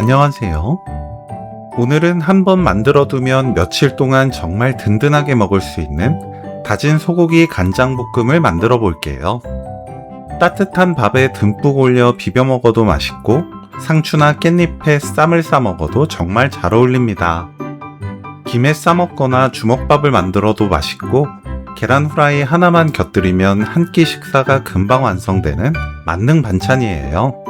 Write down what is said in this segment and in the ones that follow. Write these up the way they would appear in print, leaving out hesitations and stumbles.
안녕하세요. 오늘은 한번 만들어두면 며칠 동안 정말 든든하게 먹을 수 있는 다진 소고기 간장볶음을 만들어 볼게요. 따뜻한 밥에 듬뿍 올려 비벼 먹어도 맛있고 상추나 깻잎에 쌈을 싸 먹어도 정말 잘 어울립니다. 김에 싸 먹거나 주먹밥을 만들어도 맛있고 계란 후라이 하나만 곁들이면 한 끼 식사가 금방 완성되는 만능 반찬이에요.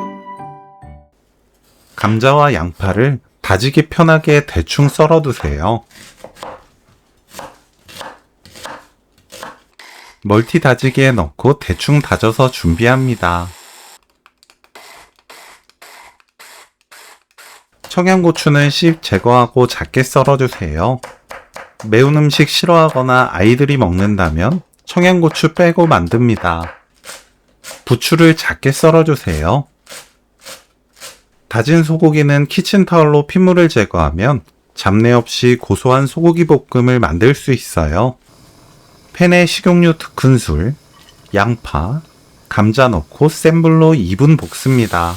감자와 양파를 다지기 편하게 대충 썰어두세요. 멀티 다지기에 넣고 대충 다져서 준비합니다. 청양고추는 씨 제거하고 작게 썰어주세요. 매운 음식 싫어하거나 아이들이 먹는다면 청양고추 빼고 만듭니다. 부추를 작게 썰어주세요. 다진 소고기는 키친타올로 핏물을 제거하면 잡내 없이 고소한 소고기 볶음을 만들 수 있어요. 팬에 식용유 2큰술, 양파, 감자 넣고 센 불로 2분 볶습니다.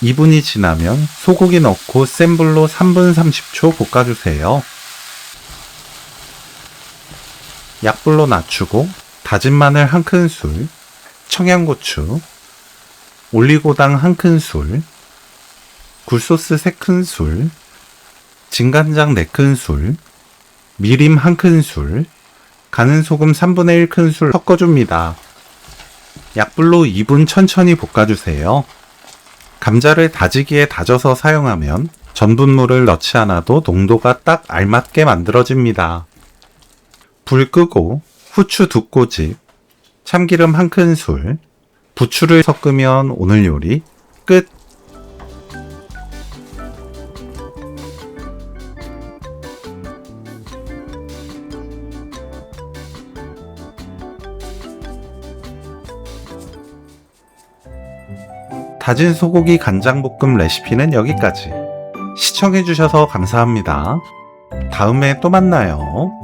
2분이 지나면 소고기 넣고 센 불로 3분 30초 볶아주세요. 약불로 낮추고 다진 마늘 1큰술, 청양고추, 올리고당 1큰술, 굴소스 3큰술, 진간장 4큰술, 미림 1큰술, 가는 소금 3분의 1큰술 섞어줍니다. 약불로 2분 천천히 볶아주세요. 감자를 다지기에 다져서 사용하면 전분물을 넣지 않아도 농도가 딱 알맞게 만들어집니다. 불 끄고 후추 2꼬집, 참기름 1큰술, 부추를 섞으면 오늘 요리 끝! 다진 소고기 간장볶음 레시피는 여기까지. 시청해주셔서 감사합니다. 다음에 또 만나요.